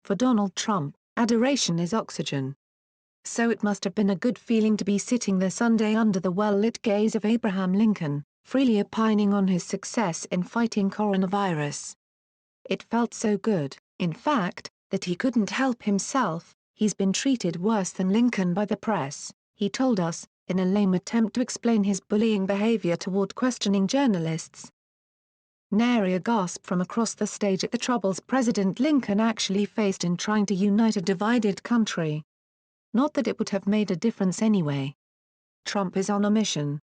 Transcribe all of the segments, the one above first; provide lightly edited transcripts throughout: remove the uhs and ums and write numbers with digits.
For Donald Trump, adoration is oxygen. So it must have been a good feeling to be sitting there Sunday under the well-lit gaze of Abraham Lincoln, freely opining on his success in fighting coronavirus. It felt so good, in fact, that he couldn't help himself. He's been treated worse than Lincoln by the press, he told us, in a lame attempt to explain his bullying behavior toward questioning journalists. Nary a gasp from across the stage at the troubles President Lincoln actually faced in trying to unite a divided country. Not that it would have made a difference anyway. Trump is on a mission.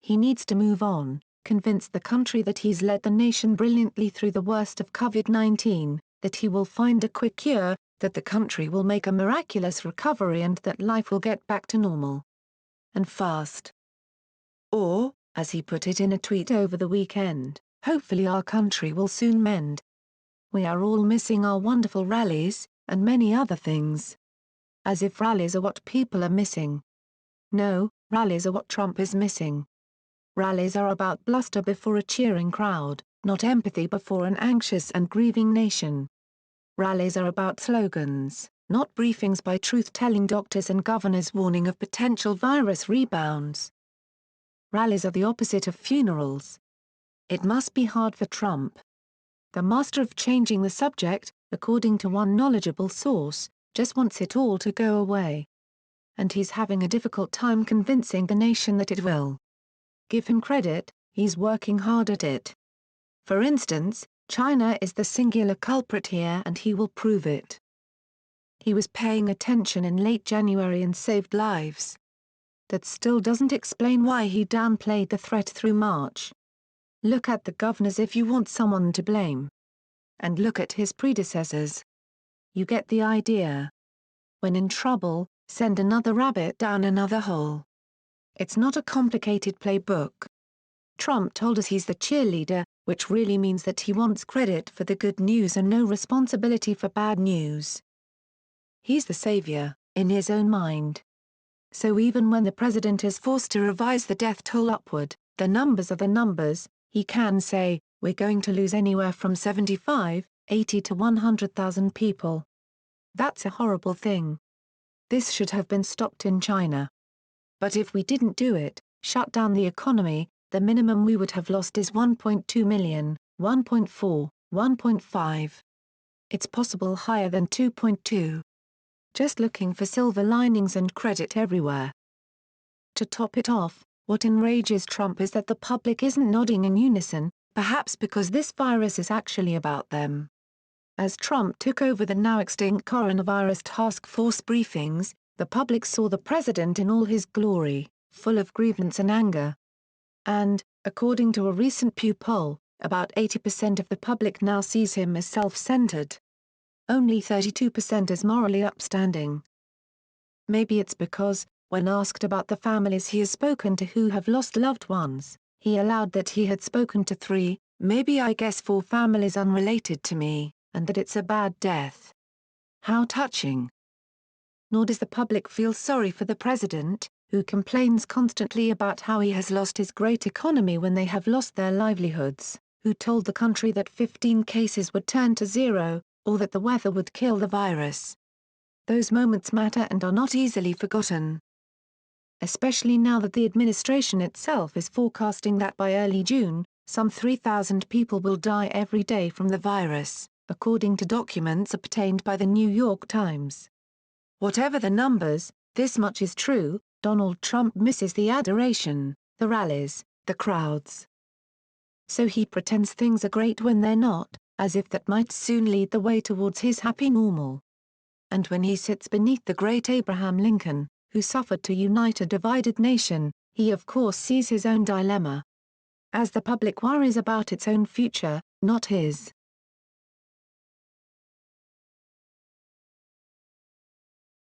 He needs to move on, convince the country that he's led the nation brilliantly through the worst of COVID-19, that he will find a quick cure, that the country will make a miraculous recovery and that life will get back to normal. And fast. Or, as he put it in a tweet over the weekend, hopefully our country will soon mend. We are all missing our wonderful rallies, and many other things. As if rallies are what people are missing. No, rallies are what Trump is missing. Rallies are about bluster before a cheering crowd, not empathy before an anxious and grieving nation. Rallies are about slogans, not briefings by truth-telling doctors and governors warning of potential virus rebounds. Rallies are the opposite of funerals. It must be hard for Trump. The master of changing the subject, according to one knowledgeable source, just wants it all to go away. And he's having a difficult time convincing the nation that it will. Give him credit, he's working hard at it. For instance, China is the singular culprit here and he will prove it. He was paying attention in late January and saved lives. That still doesn't explain why he downplayed the threat through March. Look at the governors if you want someone to blame. And look at his predecessors. You get the idea. When in trouble, send another rabbit down another hole. It's not a complicated playbook. Trump told us he's the cheerleader, which really means that he wants credit for the good news and no responsibility for bad news. He's the savior, in his own mind. So even when the president is forced to revise the death toll upward, the numbers are the numbers, he can say, we're going to lose anywhere from 75, 80 to 100,000 people. That's a horrible thing. This should have been stopped in China. But if we didn't do it, shut down the economy, the minimum we would have lost is 1.2 million, 1.4, 1.5. It's possible higher than 2.2. Just looking for silver linings and credit everywhere. To top it off, what enrages Trump is that the public isn't nodding in unison, perhaps because this virus is actually about them. As Trump took over the now extinct coronavirus task force briefings, the public saw the president in all his glory, full of grievance and anger. And, according to a recent Pew poll, about 80% of the public now sees him as self-centered. Only 32% as morally upstanding. Maybe it's because, when asked about the families he has spoken to who have lost loved ones, he allowed that he had spoken to 3, maybe I guess 4 families unrelated to me, and that it's a bad death. How touching. Nor does the public feel sorry for the president, who complains constantly about how he has lost his great economy when they have lost their livelihoods, who told the country that 15 cases would turn to 0, or that the weather would kill the virus. Those moments matter and are not easily forgotten. Especially now that the administration itself is forecasting that by early June, some 3,000 people will die every day from the virus, according to documents obtained by the New York Times. Whatever the numbers, this much is true, Donald Trump misses the adoration, the rallies, the crowds. So he pretends things are great when they're not, as if that might soon lead the way towards his happy normal. And when he sits beneath the great Abraham Lincoln, who suffered to unite a divided nation, he of course sees his own dilemma. As the public worries about its own future, not his.